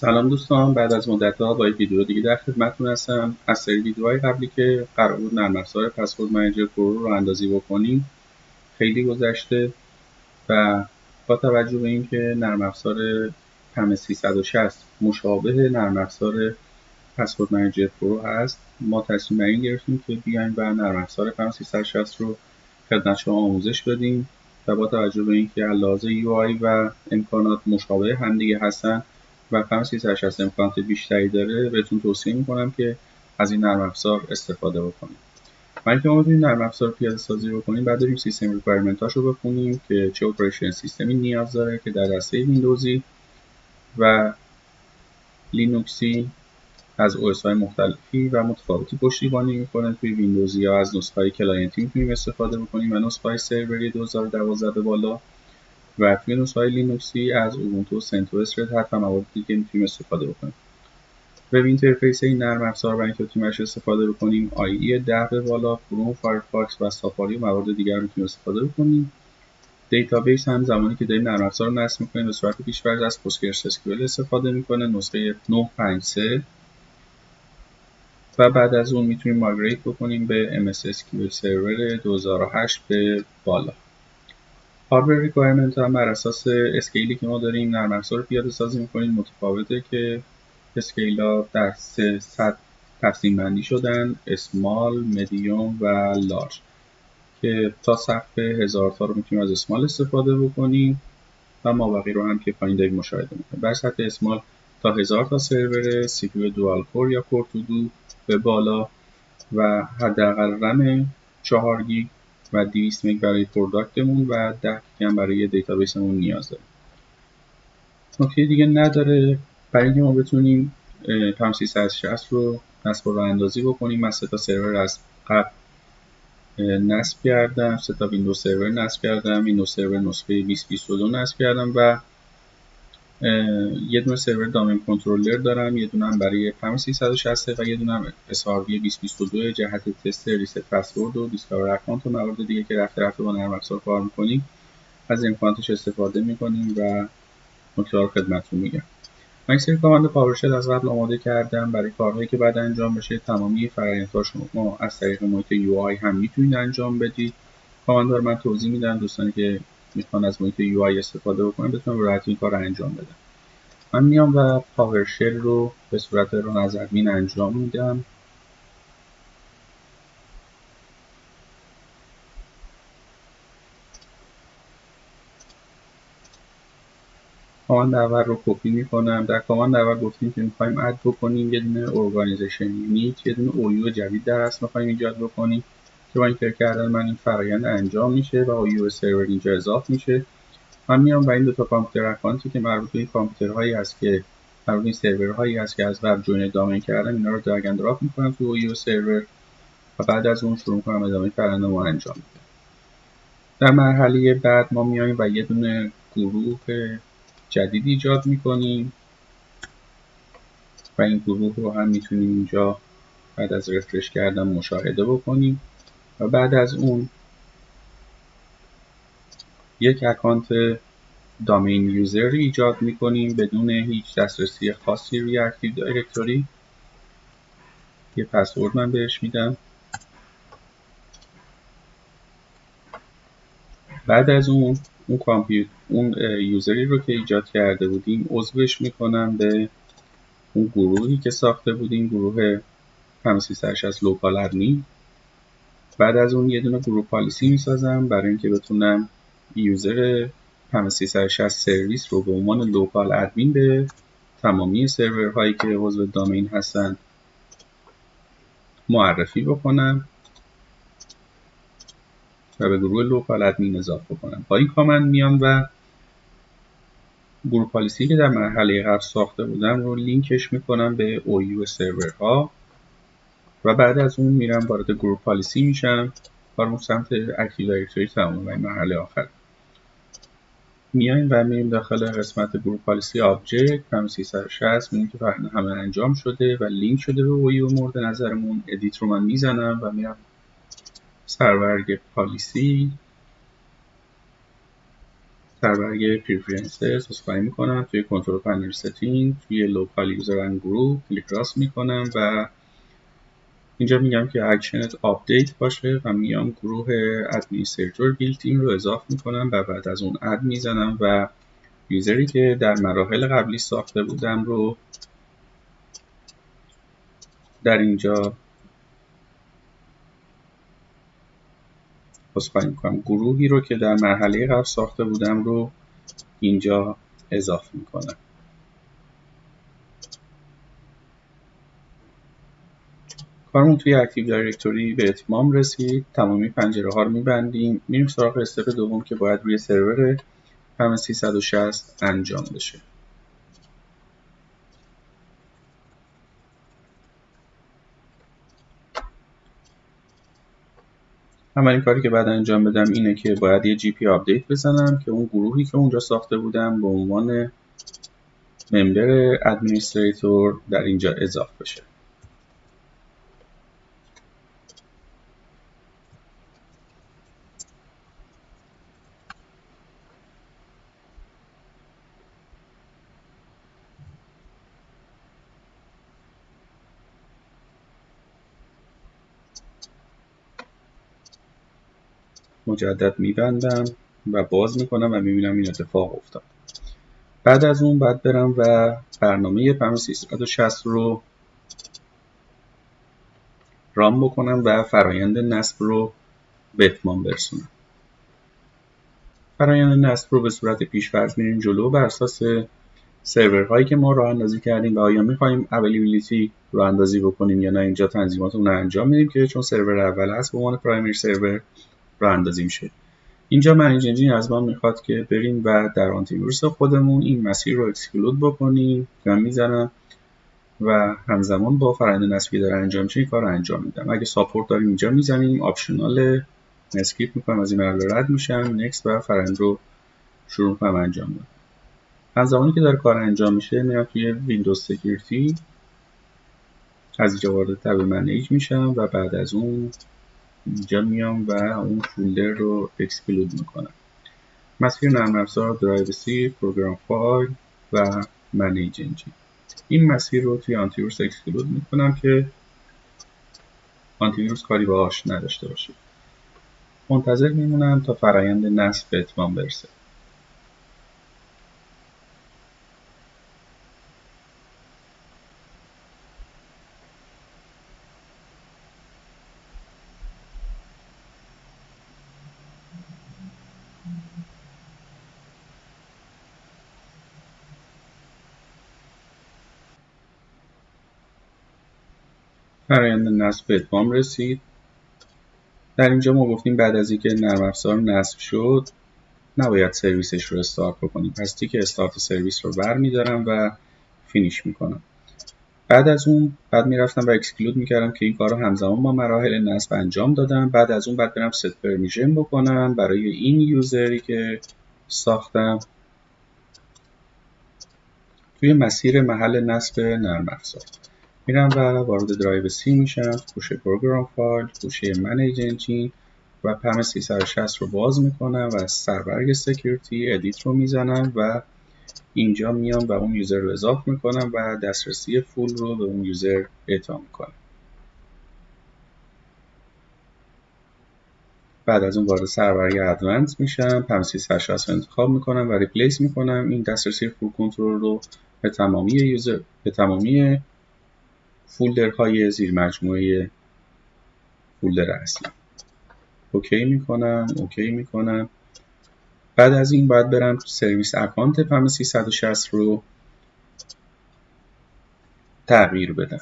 سلام دوستان، بعد از مدت‌ها با یک ویدیو دیگه در خدمتتون هستم. از سری ویدیوهای قبلی که قرار بود نرم افزار پسورد منیجر پرو رو اندازی بکنیم خیلی گذشته و با توجه به اینکه نرم افزار پم 360 مشابه نرم افزار پسورد منیجر پرو هست، ما تصمیم بر این گرفتیم که بیایم و نرم افزار پم 360 رو خدمت شما آموزش بدیم و با توجه به اینکه علاوه UI و امکانات مشابه همدیگه هستن و پم 360 امکانات بیشتری داره، بهتون توصیه میکنم که از این نرم افزار استفاده بکنید. برای اینکه ما بتونیم نرم افزار پیاده سازی بکنیم، بعد بریم سیستم ریکوایرمنت رو بخونیم که چه اپریشن سیستمی نیاز داره که در دسته ویندوزی و لینوکسی از OS های مختلفی و متفاوتی پشتیبانی میکنه. توی ویندوزی یا از نسخه های کلاینتی میتونیم استفاده بکنیم و نسخه های سروری 2012 به بالا، و توی نسخه های لینوکسی از اوبونتو، سنتوس، رد هت و موارد دیگه میتونیم استفاده بکنیم. وب اینترفیس این نرم افزار برای اینکه بتونیم ازش استفاده بکنیم IE 10 به بالا، کروم، فایرفاکس و سافاری و موارد دیگر میتونیم استفاده بکنیم. دیتابیس هم زمانی که داریم نرم افزار رو نصب میکنیم به صورت پیش‌فرض از پوستگرس اسکیول استفاده میکنه، نسخه 953، و بعد از اون میتونیم مایگریت بکنیم به MS SQL سرور 2008 به بالا. هاردور ریکوایرمنت هم بر اساس اسکیلی که ما داریم نرم افزار رو پیاده سازی میکنیم متفاوته که اسکیل ها در 3 سطح تقسیم بندی شدن: اسمال، مدیوم و لارج، که تا سقف 1000 تا رو میتونیم از اسمال استفاده بکنیم و مابقی رو هم که پایین داریم مشاهده میکنیم. بر سطح اسمال تا 1000 تا سرور، CPU دوال کور یا کور تو دو به بالا و حداقل رم 4 گیگ و 200 مگ برای پروداکتمون و 10 گیگ هم برای دیتابیسمون نیاز داره. نکته دیگه نداره. برای اینکه ما بتونیم پم 360 رو نصب و راه اندازی بکنیم، من 3 تا سرور از قبل نصب کردم، 3 تا ویندوز سرور نصب کردم، ویندوز سرور نسخه 2022 نصب کردم و یه دونه سرور دامین کنترلر دارم، یه دونه هم برای پم 360 و یه دونه هم SRV 2022 جهت تست ریست پسورد و دیسکاور اکانت و موارد دیگه که رفته با نرم افزار کار می‌کنیم از امکاناتش استفاده می‌کنیم و نکته رو خدمتتون میگم. من یک سری کاماند پاورشل از قبل آماده کردم برای کارهایی که بعد انجام بشه. تمامی فرآیندها شما از طریق محیط UI هم میتونید انجام بدید. کاماندها رو من توضیح میدم، دوستانی که میخوان از محیط UI استفاده بکنن بتونن به راحتی این کار رو انجام بدن. من میام و پاورشل رو به صورت ران از ادمین انجام میدم. کاماند اول رو کپی میکنم. در کاماند اول گفتیم که میخوایم اد بکنیم یه دونه ارگانیزیشن یونیت، یه دونه اویو جدید در اصل میخوایم ایجاد بکنیم که با اینتر کردن من این فرآیند انجام میشه و اویو سرور اینجا اضافه میشه. من میام و این دو تا کامپیوتر اکانتی که مربوط به این کامپیوترهایی هست که مربوط به این سرورهایی هست که از وب جوین دامین کردم، اینا رو درگ اند دراپ میکنم تو اویو سرور و بعد از اون شروع میکنم ادامه فرآیند رو انجام میدم. در مرحله بعد ما میایم و یه دونه گروه جدید ایجاد میکنیم و این گروه رو هم میتونیم اینجا بعد از رفرش کردن مشاهده بکنیم و بعد از اون یک اکانت دامین یوزر ایجاد میکنیم بدون هیچ دسترسی خاصی روی اکتیو دایرکتوری. یه پسورد من بهش میدم. بعد از اون یوزری رو که ایجاد کرده بودیم عضوش میکنم به اون گروهی که ساخته بودیم، گروه پم 360 لوکال ادمین. بعد از اون یه دونه گروه پالیسی میسازم برای اینکه بتونم یوزر پم 360 سرویس رو به عنوان لوکال ادمین به تمامی سرورهایی که عضو دامین هستن معرفی بکنم و به گروه لوکال ادمین اضافه کنم. با این کامند میام و گروه پالیسی که در مرحله قبل ساخته بودم رو لینکش میکنم به اویو سرورها و بعد از اون میرم وارد گروه پالیسی میشم و اون سمت اکتیو دایرکتوری تمام و این مرحله آخر. میایم و میریم داخل قسمت گروه پالیسی آبجکت پم 360 میبینیم که فرآیند همه انجام شده و لینک شده به اویو مورد نظرمون. ادیت رو من میزنم و میرم سرورگ پالیسی سربرگ پریفرنسز اسپای میکنم، توی کنترل پنل ستینگ توی لوکال یوزر اند گروپ کلیک راست میکنم و اینجا میگم که اکشنت آپدیت باشه و میام گروه ادمینستریتور بیلت این رو اضافه میکنم و بعد از اون اد میزنم و یوزری که در مراحل قبلی ساخته بودم رو در اینجا اسپای میکنم، گروهی رو که در مرحله قبل ساخته بودم رو اینجا اضافه میکنم. کارمون توی اکتیو دایرکتوری به اتمام رسید. تمامی پنجره ها رو میبندیم، میریم سراغ استپ دوم که باید روی سرور پم 360 انجام بشه. اولین کاری که بعد انجام بدم اینه که باید یه جی پی آپدیت بزنم که اون گروهی که اونجا ساخته بودم به عنوان ممبر ادمینستریتور در اینجا اضافه بشه. مجدد میبندم و باز میکنم و میبینم این اتفاق افتاد. بعد از اون باید برم و برنامه پم 360 رو رام بکنم و فرایند نصب رو به اتمام برسونم. فرایند نصب رو به صورت پیش‌فرض میریم جلو بر اساس سرورهایی که ما راه اندازی کردیم و آیا میخوایم اویلیبیلیتی راه اندازی بکنیم یا نه. اینجا تنظیماتمون رو انجام میدیم که چون سرور اول هست به عنوان پرایمری سرور راه اندازی میشه. اینجا منیج انجین از ما میخواد که بریم و در آنتی ویروس خودمون این مسیر رو اکسکلود بکنیم و میزنم و همزمان با فرآیند نصبی داره انجام میشه این کار رو انجام میدم. اگه ساپورت داریم اینجا میزنیم آپشنال اسکیپ میکنم، از این مرحله رد میشم، نکست و فرآیند رو شروع میکنم انجام دادن. همزمانی که داره کار انجام میشه میرم توی ویندوز سکیوریتی، از اینجا وارد تب منیج میشم و بعد از اون اینجا میام و اون فولدر رو اکسکلود میکنم. مسیر نرم افزار، درایو سی، پروگرام فایل و منیج انجین. این مسیر رو توی آنتی ویروس اکسکلود میکنم که آنتی ویروس کاری باهاش نداشته باشه. منتظر میمونم تا فرایند نصب به اتمام برسه. فرایند نصب به اتمام رسید. در اینجا ما گفتیم بعد از اینکه نرم افزار نصب شد نباید سرویسش رو استارت بکنیم، پس تیک استارت سرویس رو برمیدارم و فینیش میکنم. بعد از اون بعد میرفتم و اکسکلود میکردم که این کار رو همزمان با مراحل نصب انجام دادم. بعد از اون بعد برم ست پرمیشن بکنم برای این یوزری که ساختم توی مسیر محل نصب نرم افزار. میرم و وارد درایو سی میشم، گوشه پروگرام فایل، گوشه منیج انجین و پم 360 رو باز میکنم و از سربرگ سکیوریتی ادیت رو میزنم و اینجا میام و اون یوزر رو اضافه میکنم و دسترسی فول رو به اون یوزر اعطا میکنم. بعد از اون وارد سربرگ ادوانس میشم، پم 360 رو انتخاب میکنم و ریپلیس میکنم این دسترسی فول کنترل رو به تمامی فولدرهای زیر مجموعه فولدر اصلی. اوکی میکنم. بعد از این باید برم سرویس اکانت پم 360 رو تغییر بدم.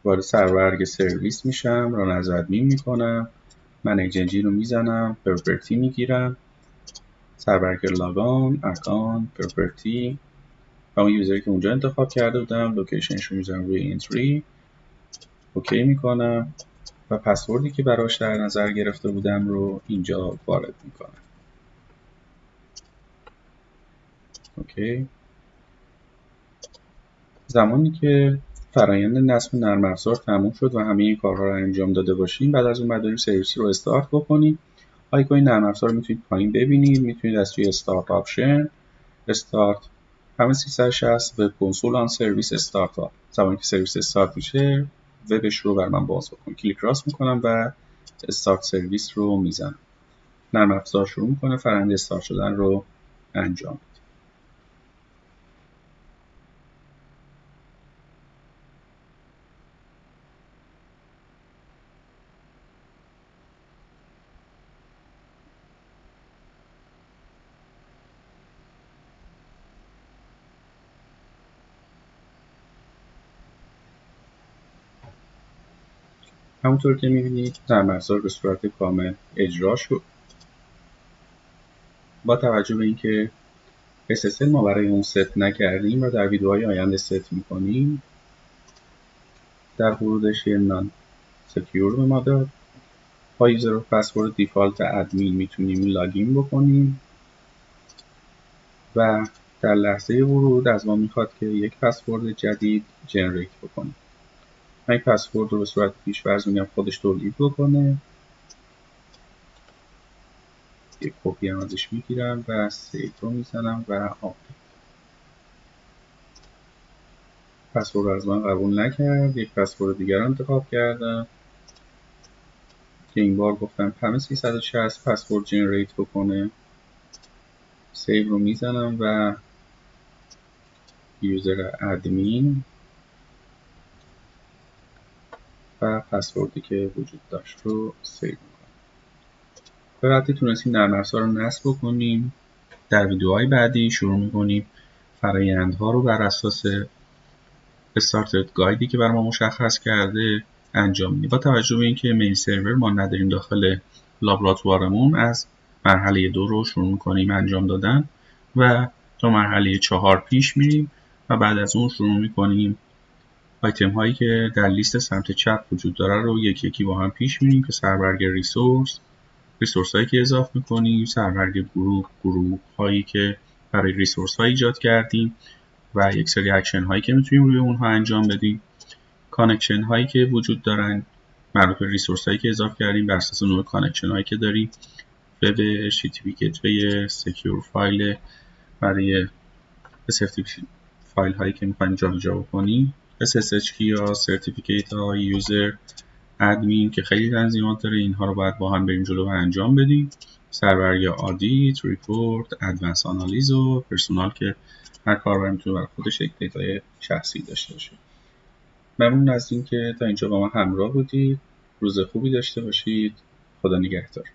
وارد سربرگ سرویس میشم، ران از ادمین میکنم، منیج انجین رو میزنم، پراپرتی میگیرم، سربرگ لاگان، اکانت، پراپرتی و اون یوزری که اونجا انتخاب کرده بودم لوکیشنش رو میذارم روی اینتری. اوکی میکنم و پسوردی که براش در نظر گرفته بودم رو اینجا وارد میکنم. اوکی. زمانی که فرایند نصب نرم افزار تموم شد و همه این کارها رو انجام داده باشیم بعد از اون بعد بریم سرویس رو استارت بکنیم. آیکون نرم افزار رو میتونید پایین ببینید. میتونید از توی استارت آپشن، استارت همه 360 وب کنسول آن سرویس استارت زمانی که سرویس استارت میشه وبش رو بر من باز بکن. کلیک راست میکنم و استارت سرویس رو میزنم. نرم افزار شروع میکنه فرآیند استارت شدن رو انجام میده. همونطور که میبینید نرم افزار به صورت کامل اجرا شد. با توجه به اینکه SSL ما برای اون ست نکردیم و در ویدیوهای آینده ست میکنیم، در ورودش یه نان سکیور به ما داد. با یوزر و پسورد دیفالت ادمین میتونیم لاگین بکنیم و در لحظه ورود از ما میخواد که یک پسورد جدید جنریت بکنیم. من یک پسورد رو به صورت پیش‌فرض میگم خودش تولید بکنه. یک کپی هم ازش میگیرم و سیو رو میزنم و آپدیت. پسورد رو از من قبول نکرد. یک پسورد دیگر رو انتخاب کردم که این بار گفتم پم 360 پسورد جنریت بکنه. سیو رو میزنم و یوزر ادمین و پسوردی که وجود داشت رو سیو میکنم. به وقتی تونستیم نرم افزار رو نصب بکنیم، در ویدیوهای بعدی شروع میکنیم فرآیندها رو بر اساس استارتر گایدی که بر ما مشخص کرده انجام میدیم. با توجه به اینکه مین سرور ما نداریم داخل لابراتوارمون، از مرحله 2 رو شروع میکنیم انجام دادن و تا مرحله 4 پیش میریم و بعد از اون شروع میکنیم آیتم هایی که در لیست سمت چپ وجود داره رو یکی یکی با هم پیش میریم که سربرگ ریسورس هایی که اضافه میکنیم، سربرگ گروه هایی که برای ریسورس ها ایجاد کردیم و یک سری اکشن هایی که میتونیم روی اونها انجام بدیم، کانکشن هایی که وجود دارن مربوط به ریسورس هایی که اضافه کردیم بر اساس نوع کانکشن هایی که داریم، وب HTTP گیتوی سکیور فایل برای SFTP فایل هایی که میخوایم جابجا بکنیم، SSH یا سرتیفیکیت های یوزر ادمین که خیلی تنظیمات داره، اینها رو باید با هم بریم جلو و انجام بدیم. سربرگ آدیت، ریپورت، ادوانس آنالیز و پرسونال که هر کاربر میتونه برای خودش یک دیتای شخصی داشته باشه. ممنون از اینکه تا اینجا با ما همراه بودید. روز خوبی داشته باشید. خدا نگهدار.